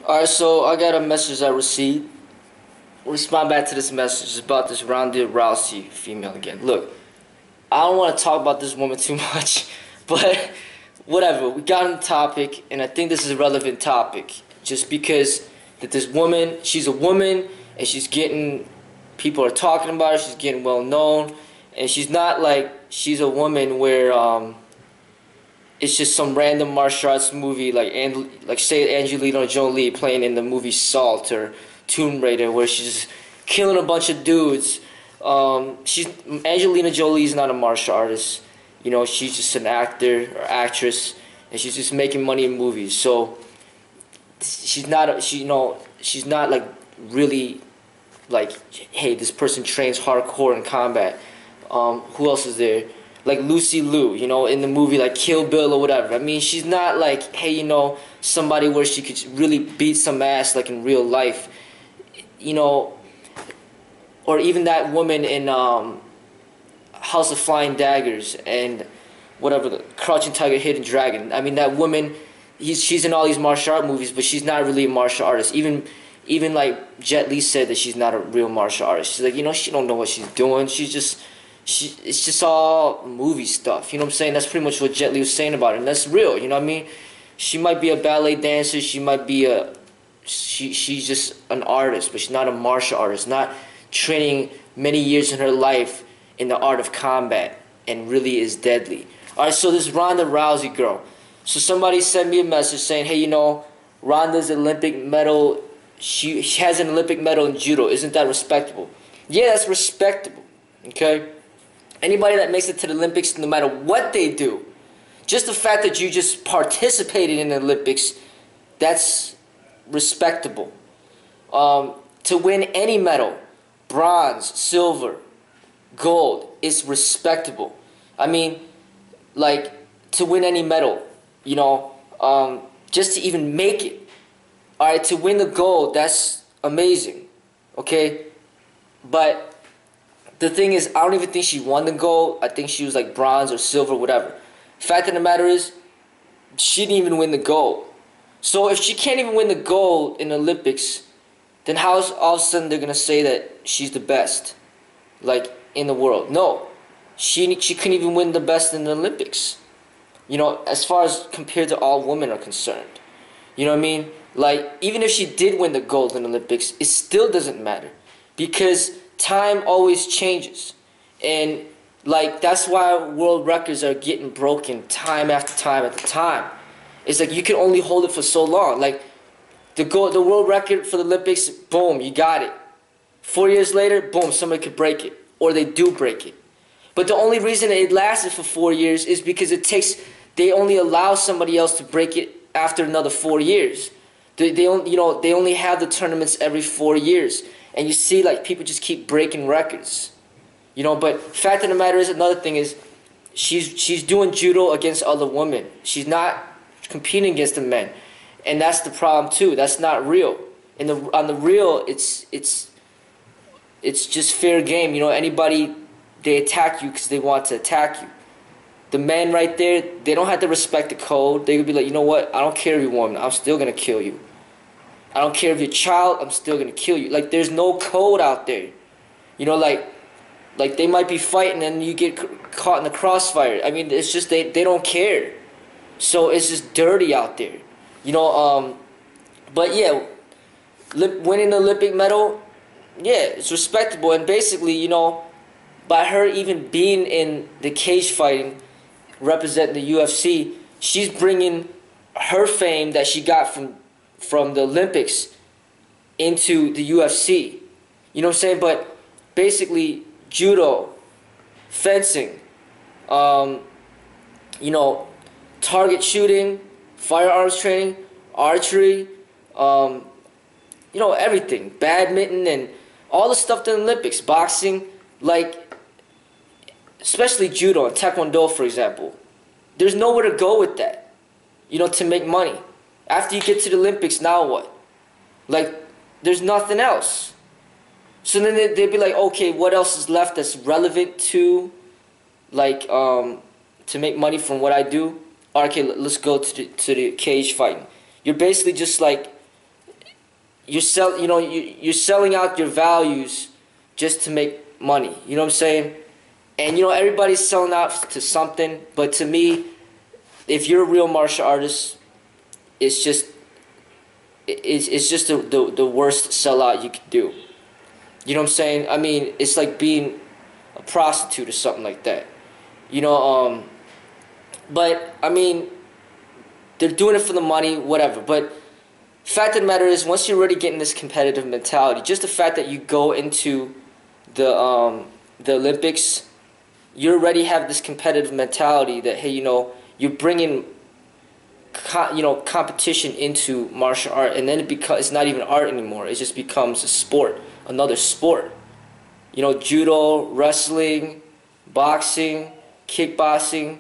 Alright, so I got a message I received. Respond back to this message. It's about this Rhonda Rousey female again. Look, I don't want to talk about this woman too much, but whatever. We got on the topic, and I think this is a relevant topic. Just because that this woman, she's a woman, and she's getting, people are talking about her, she's getting well known, and she's not like, she's a woman where, it's just some random martial arts movie like say Angelina Jolie playing in the movie Salt or Tomb Raider where she's just killing a bunch of dudes. Angelina Jolie's not a martial artist. You know, she's just an actor or actress, and she's just making money in movies. So she's not she's not like really like, hey, this person trains hardcore in combat. Who else is there? Like Lucy Liu, you know, in the movie like Kill Bill or whatever. I mean, she's not like, hey, you know, somebody where she could really beat some ass like in real life, you know. Or even that woman in House of Flying Daggers and whatever, the Crouching Tiger, Hidden Dragon. I mean, that woman, she's in all these martial art movies, but she's not really a martial artist. Even like Jet Li said that she's not a real martial artist. She's like, you know, she don't know what she's doing. It's just all movie stuff, you know what I'm saying? That's pretty much what Jet Li was saying about her, and that's real, you know what I mean? She might be a ballet dancer, she might be she's just an artist, but she's not a martial artist, not training many years in her life in the art of combat, and really is deadly. Alright, so this Rhonda Rousey girl, so somebody sent me a message saying, hey, you know, Rhonda's Olympic medal, she has an Olympic medal in judo, isn't that respectable? Yeah, that's respectable, okay? Anybody that makes it to the Olympics, no matter what they do, just the fact that you just participated in the Olympics, that's respectable. To win any medal, bronze, silver, gold, is respectable. I mean, like, to win any medal, you know, just to even make it. Alright, to win the gold, that's amazing, okay? But the thing is, I don't even think she won the gold. I think she was like bronze or silver, whatever. Fact of the matter is, she didn't even win the gold. So if she can't even win the gold in the Olympics, then how's all of a sudden they're going to say that she's the best, like, in the world? No. She couldn't even win the best in the Olympics. You know, as far as compared to all women are concerned. You know what I mean? Like, even if she did win the gold in the Olympics, it still doesn't matter. Because time always changes, and like that's why world records are getting broken time after time after time. It's like you can only hold it for so long. Like the world record for the Olympics, boom, you got it. 4 years later, boom, somebody could break it, or they do break it. But the only reason it lasted for 4 years is because they only allow somebody else to break it after another 4 years. They only have the tournaments every 4 years. And you see, like, people just keep breaking records. You know, but fact of the matter is, another thing is, she's doing judo against other women. She's not competing against the men. And that's the problem, too. That's not real. On the real, it's just fair game. You know, anybody, they attack you because they want to attack you. The men right there, they don't have to respect the code. They could be like, you know what, I don't care if you're a woman, I'm still going to kill you. I don't care if you're a child, I'm still going to kill you. Like, there's no code out there. You know, like they might be fighting and you get caught in the crossfire. I mean, it's just they don't care. So it's just dirty out there. You know, but yeah, winning the Olympic medal, yeah, it's respectable. And basically, you know, by her even being in the cage fighting, representing the UFC, she's bringing her fame that she got from the Olympics into the UFC. You know what I'm saying? But basically, judo, fencing, you know, target shooting, firearms training, archery, you know, everything. Badminton and all the stuff in the Olympics. Boxing, like, especially judo and taekwondo, for example. There's nowhere to go with that, you know, to make money. After you get to the Olympics, now what? Like, there's nothing else. So then they'd be like, okay, what else is left that's relevant to, like, to make money from what I do? Okay, let's go to the cage fighting. You're basically just like, you're selling out your values just to make money. You know what I'm saying? And everybody's selling out to something, but to me, if you're a real martial artist, it's just the worst sellout you could do. You know what I'm saying? I mean, it's like being a prostitute or something like that. But I mean, they're doing it for the money, whatever. But fact of the matter is, once you're already getting this competitive mentality, just the fact that you go into the Olympics, you already have this competitive mentality that, hey, you're bringing competition into martial art, and then it's not even art anymore. It just becomes a sport, another sport. Judo, wrestling, boxing, kickboxing,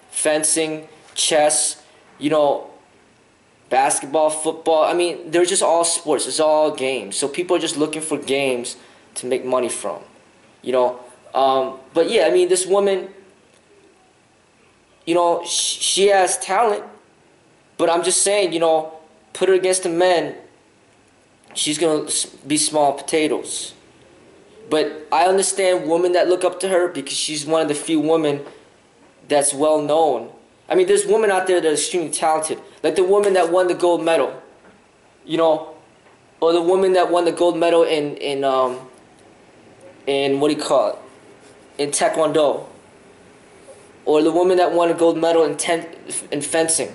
fencing, chess, basketball, football. I mean, they're just all sports. It's all games. So people are just looking for games to make money from, But yeah, I mean, this woman, she has talent, but I'm just saying, put her against the men, she's going to be small potatoes. But I understand women that look up to her because she's one of the few women that's well known. I mean, there's women out there that are extremely talented, like the woman that won the gold medal, or the woman that won the gold medal in what do you call it, in Taekwondo, or the woman that won a gold medal in fencing.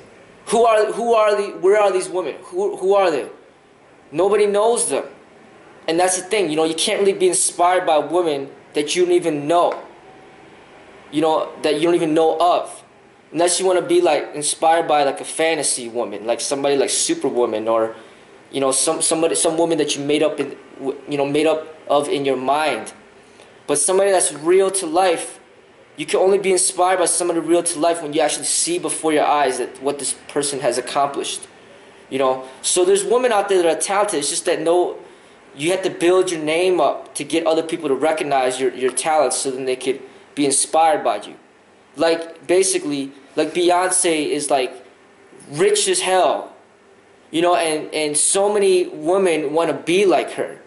Where are these women? Who are they? Nobody knows them. And that's the thing, you can't really be inspired by women that you don't even know. That you don't even know of. Unless you want to be like inspired by like a fantasy woman, like somebody like Superwoman, or some woman that you made up of in your mind. But somebody that's real to life, you can only be inspired by somebody real to life when you actually see before your eyes that what this person has accomplished. So there's women out there that are talented. It's just that you have to build your name up to get other people to recognize your talents, so then they could be inspired by you. Like basically, like Beyonce is like rich as hell, and so many women want to be like her.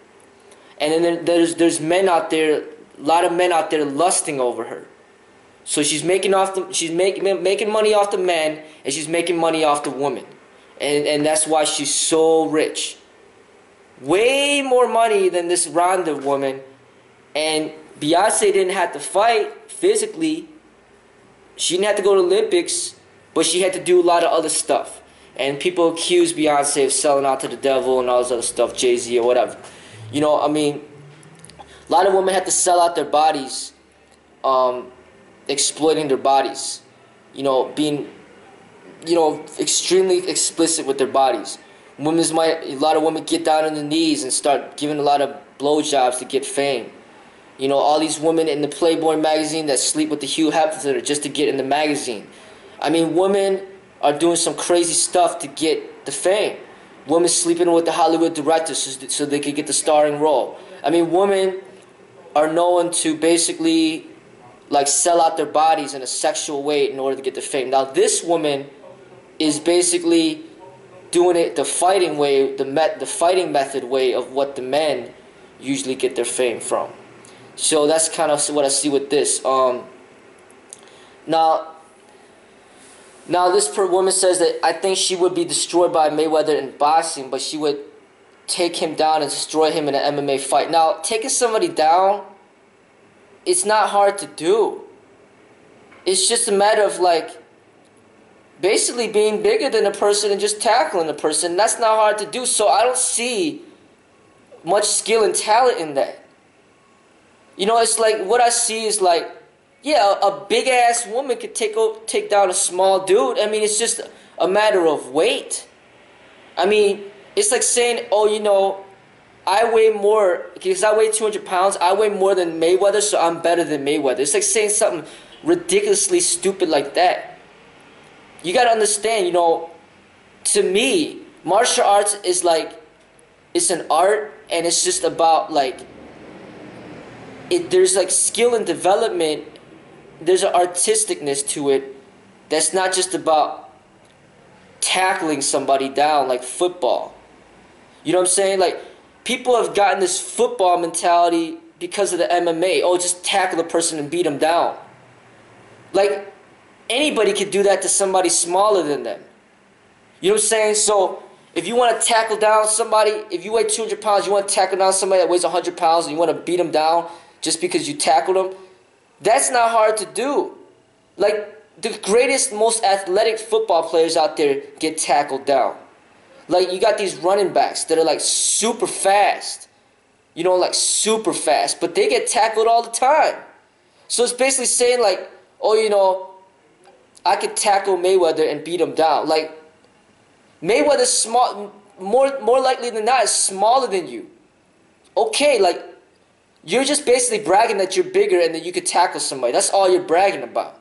And then there's men out there, a lot of men out there lusting over her. So she's making money off the men, and she's making money off the women. And that's why she's so rich. Way more money than this Rhonda woman. And Beyonce didn't have to fight physically. She didn't have to go to the Olympics, but she had to do a lot of other stuff. And people accuse Beyonce of selling out to the devil and all this other stuff, Jay-Z or whatever. I mean, a lot of women have to sell out their bodies, exploiting their bodies, being, extremely explicit with their bodies. A lot of women get down on their knees and start giving a lot of blowjobs to get fame. All these women in the Playboy magazine that sleep with the Hugh Hefner just to get in the magazine. I mean, women are doing some crazy stuff to get the fame. Women sleeping with the Hollywood directors so they could get the starring role. I mean, women are known to basically like sell out their bodies in a sexual way in order to get the fame. Now, this woman is basically doing it the fighting way, the fighting method way of what the men usually get their fame from. So that's kind of what I see with this. Now this woman says that I think she would be destroyed by Mayweather in boxing, but she would take him down and destroy him in an MMA fight. Now, taking somebody down, it's not hard to do. It's just a matter of like basically being bigger than a person and just tackling the person. That's not hard to do. So I don't see much skill and talent in that. It's like what I see is like, yeah, a big ass woman could take down a small dude. I mean, it's just a matter of weight. I mean, it's like saying, oh, I weigh more because I weigh 200 pounds. I weigh more than Mayweather, so I'm better than Mayweather. It's like saying something ridiculously stupid like that. You gotta understand, to me, martial arts is like, it's an art, and it's just about like, there's like skill and development. There's an artisticness to it that's not just about tackling somebody down like football. You know what I'm saying? Like, people have gotten this football mentality because of the MMA. Oh, just tackle the person and beat them down. Like, anybody could do that to somebody smaller than them. You know what I'm saying? So, if you want to tackle down somebody, if you weigh 200 pounds, you want to tackle down somebody that weighs 100 pounds and you want to beat them down just because you tackled them, that's not hard to do. Like, the greatest, most athletic football players out there get tackled down. Like, you got these running backs that are like super fast. You know, like super fast. But they get tackled all the time. So it's basically saying like, oh, you know, I could tackle Mayweather and beat him down. Like, Mayweather's small, more likely than not is smaller than you. Okay, like, you're just basically bragging that you're bigger and that you could tackle somebody. That's all you're bragging about.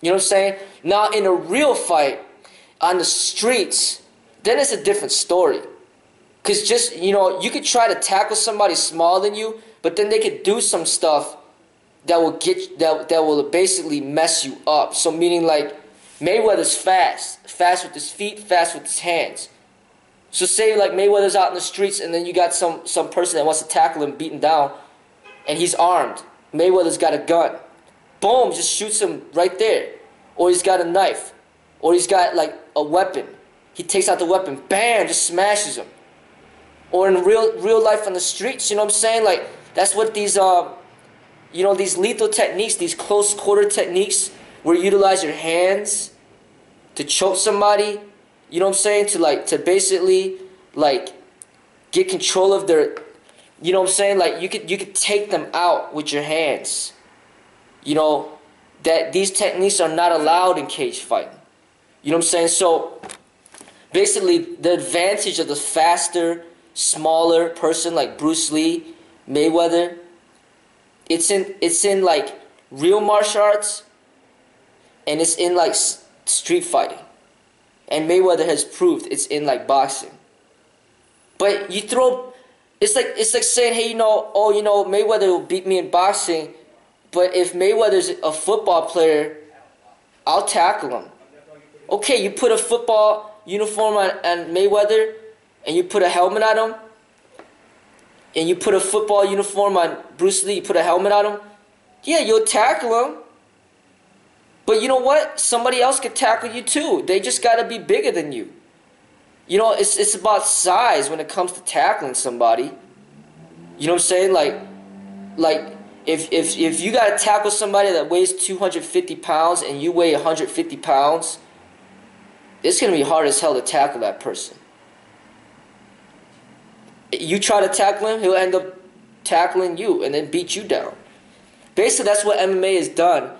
You know what I'm saying? Now, in a real fight, on the streets, then it's a different story. Because just, you know, you could try to tackle somebody smaller than you, but then they could do some stuff that will that will basically mess you up. So meaning like, Mayweather's fast. Fast with his feet, fast with his hands. So say like Mayweather's out in the streets and then you got some person that wants to tackle him, beat him down, and he's armed. Mayweather's got a gun. Boom, just shoots him right there. Or he's got a knife. Or he's got like a weapon. He takes out the weapon, bam, just smashes him. Or in real life on the streets, you know what I'm saying? Like, that's what these, you know, these lethal techniques, these close quarter techniques, where you utilize your hands to choke somebody, you know what I'm saying? To basically, like, get control of their, you know what I'm saying? Like, you could take them out with your hands. You know, that these techniques are not allowed in cage fighting. You know what I'm saying? So, basically, the advantage of the faster, smaller person like Bruce Lee, Mayweather, it's in like real martial arts, and it's in like street fighting. And Mayweather has proved it's in like boxing. But you throw, it's like saying, hey, you know, oh, you know, Mayweather will beat me in boxing, but if Mayweather's a football player, I'll tackle him. Okay, you put a football uniform on Mayweather, and you put a helmet on him, and you put a football uniform on Bruce Lee, you put a helmet on him, yeah, you'll tackle him. But you know what? Somebody else could tackle you too. They just got to be bigger than you. You know, it's about size when it comes to tackling somebody. You know what I'm saying? Like if you got to tackle somebody that weighs 250 pounds and you weigh 150 pounds, it's going to be hard as hell to tackle that person. You try to tackle him, he'll end up tackling you and then beat you down. Basically, that's what MMA has done.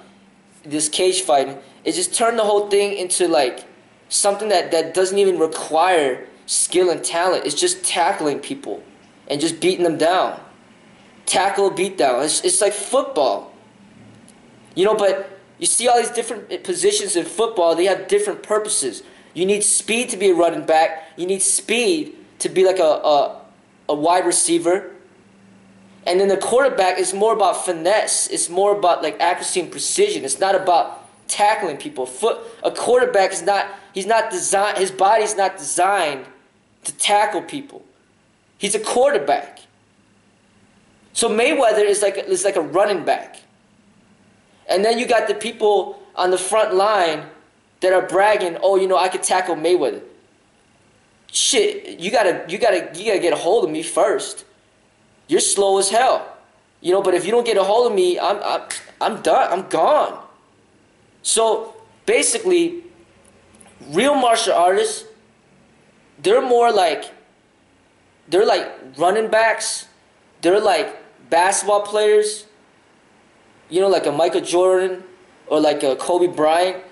This cage fighting, it just turned the whole thing into like something that doesn't even require skill and talent. It's just tackling people and just beating them down. Tackle, beat down. It's like football. You know, but you see all these different positions in football, they have different purposes. You need speed to be a running back. You need speed to be like a wide receiver. And then the quarterback is more about finesse. It's more about like accuracy and precision. It's not about tackling people. A quarterback is not, he's not designed, his body's not designed to tackle people. He's a quarterback. So Mayweather is like a running back. And then you got the people on the front line that are bragging, oh, you know, I could tackle Mayweather. Shit, you gotta get a hold of me first. You're slow as hell, you know. But if you don't get a hold of me, I'm done. I'm gone. So basically, real martial artists, they're like running backs. They're like basketball players. You know, like a Michael Jordan or like a Kobe Bryant.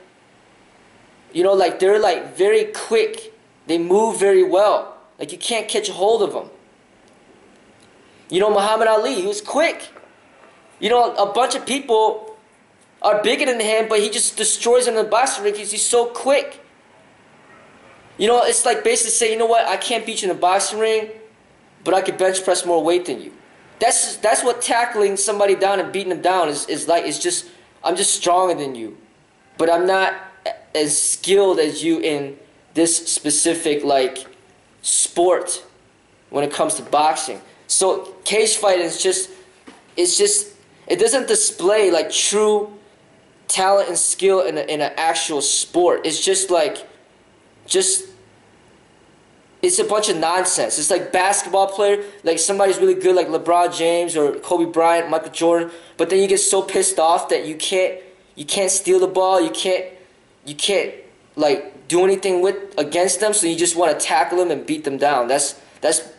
You know, like they're like very quick. They move very well. Like you can't catch a hold of them. You know, Muhammad Ali, he was quick. You know, a bunch of people are bigger than him, but he just destroys them in the boxing ring because he's so quick. You know, it's like basically saying, you know what, I can't beat you in the boxing ring, but I can bench press more weight than you. That's what tackling somebody down and beating them down is like. It's just, I'm just stronger than you, but I'm not as skilled as you in this specific like sport when it comes to boxing. So cage fighting is just, it doesn't display like true talent and skill in an actual sport. It's just like, it's a bunch of nonsense. It's like basketball player, like somebody's really good like LeBron James or Kobe Bryant, Michael Jordan, but then you get so pissed off that you can't steal the ball, you can't like do anything against them, so you just want to tackle them and beat them down. That's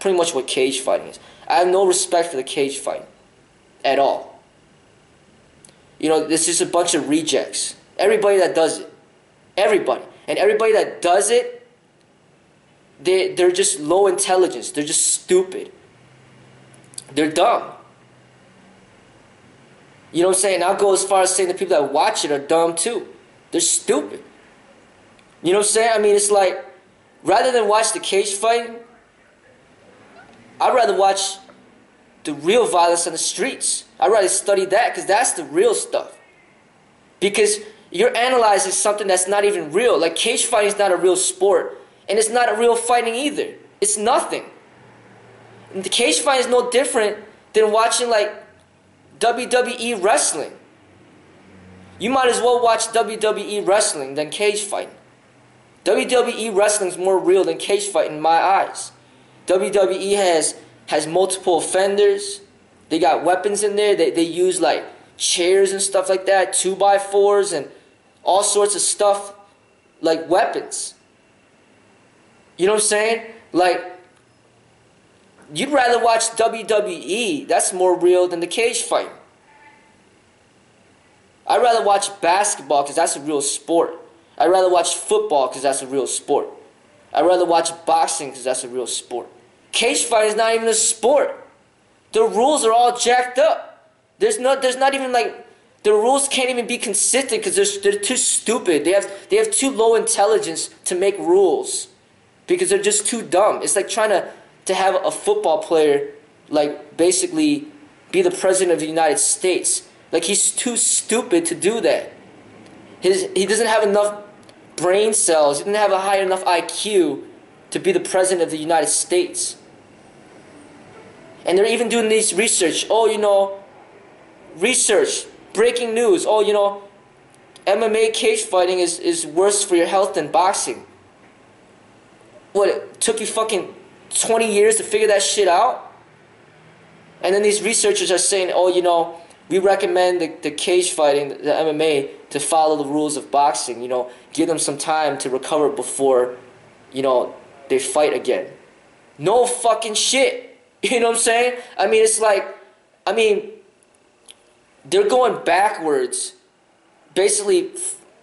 pretty much what cage fighting is. I have no respect for the cage fight at all. You know, this is a bunch of rejects. Everybody that does it. Everybody. And everybody that does it, they're just low intelligence. They're just stupid. They're dumb. You know what I'm saying? I'll go as far as saying the people that watch it are dumb too. They're stupid. You know what I'm saying? I mean, it's like, rather than watch the cage fighting, I'd rather watch the real violence on the streets. I'd rather study that, because that's the real stuff. Because you're analyzing something that's not even real. Like, cage fighting is not a real sport. And it's not a real fighting either. It's nothing. And the cage fighting is no different than watching, like, WWE wrestling. You might as well watch WWE wrestling than cage fighting. WWE wrestling is more real than cage fighting in my eyes. WWE has multiple offenders. They got weapons in there. They use like chairs and stuff like that, 2x4s and all sorts of stuff, like weapons. You know what I'm saying? Like, you'd rather watch WWE. That's more real than the cage fight. I'd rather watch basketball because that's a real sport. I'd rather watch football because that's a real sport. I'd rather watch boxing because that's a real sport. Cage fight is not even a sport. The rules are all jacked up. There's not even like, the rules can't even be consistent because they're too stupid. They have too low intelligence to make rules because they're just too dumb. It's like trying to have a football player like basically be the president of the United States. Like, he's too stupid to do that. He doesn't have enough brain cells. He doesn't have a high enough IQ to be the president of the United States. And they're even doing this research. Oh, you know, research, breaking news. Oh, you know, MMA cage fighting is worse for your health than boxing. What, it took you fucking 20 years to figure that shit out? And then these researchers are saying, oh, you know, we recommend the cage fighting, the MMA, to follow the rules of boxing. You know, give them some time to recover before, you know, they fight again. No fucking shit. You know what I'm saying? I mean, it's like, I mean, they're going backwards. Basically,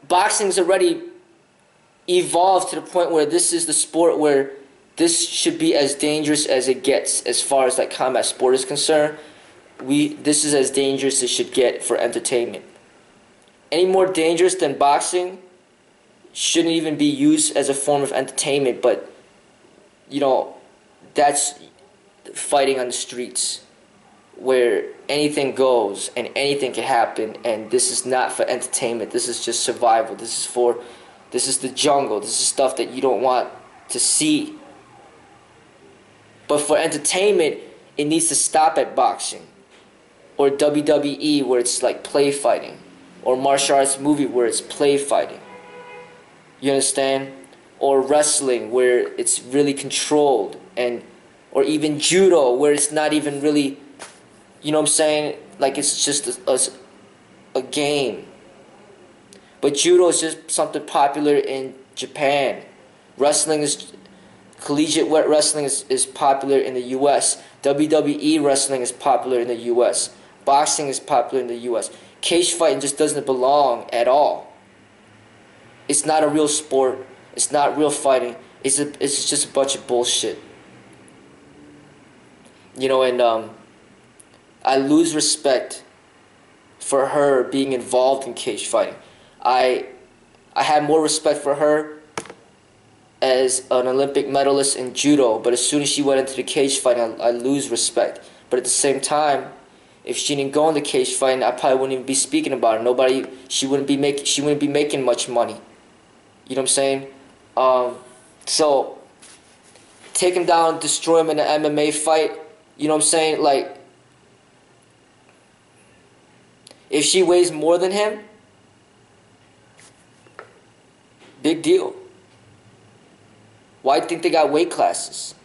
boxing's already evolved to the point where this is the sport where this should be as dangerous as it gets as far as like combat sport is concerned. This is as dangerous as it should get for entertainment. Any more dangerous than boxing shouldn't even be used as a form of entertainment, but, you know, that's fighting on the streets where anything goes and anything can happen, and this is not for entertainment. This is just survival. This is the jungle. This is stuff that you don't want to see. But for entertainment, it needs to stop at boxing. Or WWE, where it's like play fighting. Or martial arts movie, where it's play fighting. You understand? Or wrestling, where it's really controlled. Or even judo, where it's not even really, you know what I'm saying? Like, it's just a game. But judo is just something popular in Japan. Collegiate wrestling is popular in the U.S. WWE wrestling is popular in the U.S. Boxing is popular in the U.S. Cage fighting just doesn't belong at all. It's not a real sport. It's not real fighting. It's just a bunch of bullshit. You know, and I lose respect for her being involved in cage fighting. I have more respect for her as an Olympic medalist in judo, but as soon as she went into the cage fighting, I lose respect. But at the same time, if she didn't go into cage fighting, I probably wouldn't even be speaking about it. She wouldn't be making much money. You know what I'm saying? So, take him down, destroy him in an MMA fight. You know what I'm saying? Like, if she weighs more than him, big deal. Why do you think they got weight classes?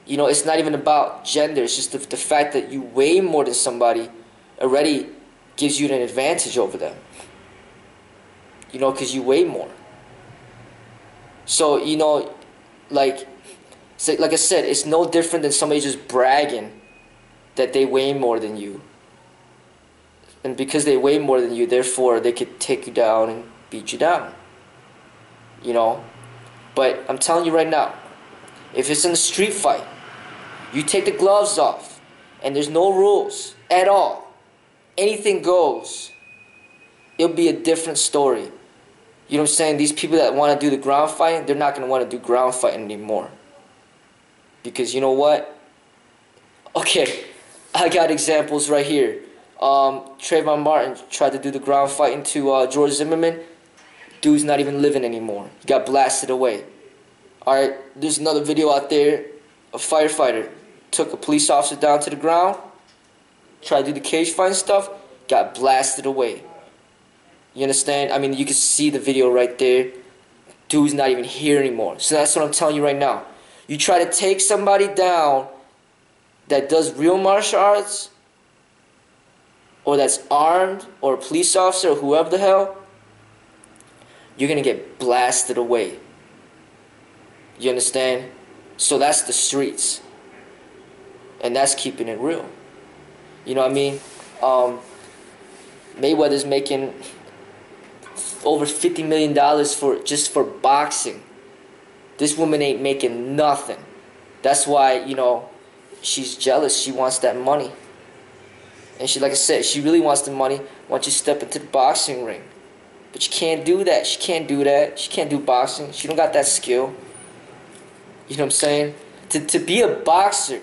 You know, it's not even about gender. It's just the fact that you weigh more than somebody already gives you an advantage over them. You know, because you weigh more. So, you know, like I said, it's no different than somebody just bragging that they weigh more than you. And because they weigh more than you, therefore, they could take you down and beat you down. You know? But I'm telling you right now, if it's in a street fight, you take the gloves off, and there's no rules at all, anything goes, it'll be a different story. You know what I'm saying? These people that want to do the ground fighting, they're not going to want to do ground fighting anymore. Because you know what? Okay, I got examples right here. Trayvon Martin tried to do the ground fighting to George Zimmerman. Dude's not even living anymore. He got blasted away. Alright, there's another video out there. A firefighter took a police officer down to the ground, tried to do the cage fighting stuff, got blasted away. You understand? I mean, you can see the video right there. Dude's not even here anymore. So that's what I'm telling you right now. You try to take somebody down that does real martial arts, or that's armed, or a police officer, or whoever the hell, you're going to get blasted away. You understand? So that's the streets. And that's keeping it real. You know what I mean? Mayweather's making over $50 million just for boxing. This woman ain't making nothing. That's why, you know, she's jealous. She wants that money. And she, like I said, she really wants the money once you step into the boxing ring. But she can't do that. She can't do that. She can't do boxing. She don't got that skill. You know what I'm saying? To be a boxer,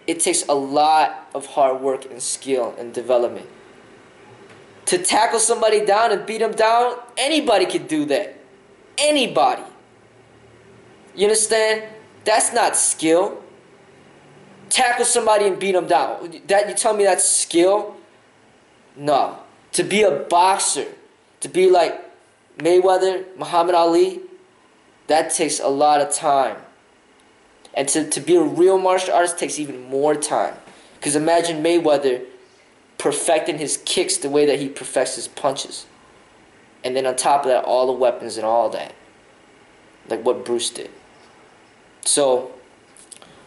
it takes a lot of hard work and skill and development. To tackle somebody down and beat them down, anybody can do that. Anybody. You understand? That's not skill. Tackle somebody and beat them down. That, you tell me that's skill? No. To be a boxer, to be like Mayweather, Muhammad Ali, that takes a lot of time. And to be a real martial artist takes even more time. Because imagine Mayweather perfecting his kicks the way that he perfects his punches. And then on top of that, all the weapons and all that. Like what Bruce did. So,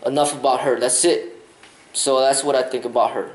enough about her. That's it. So that's what I think about her.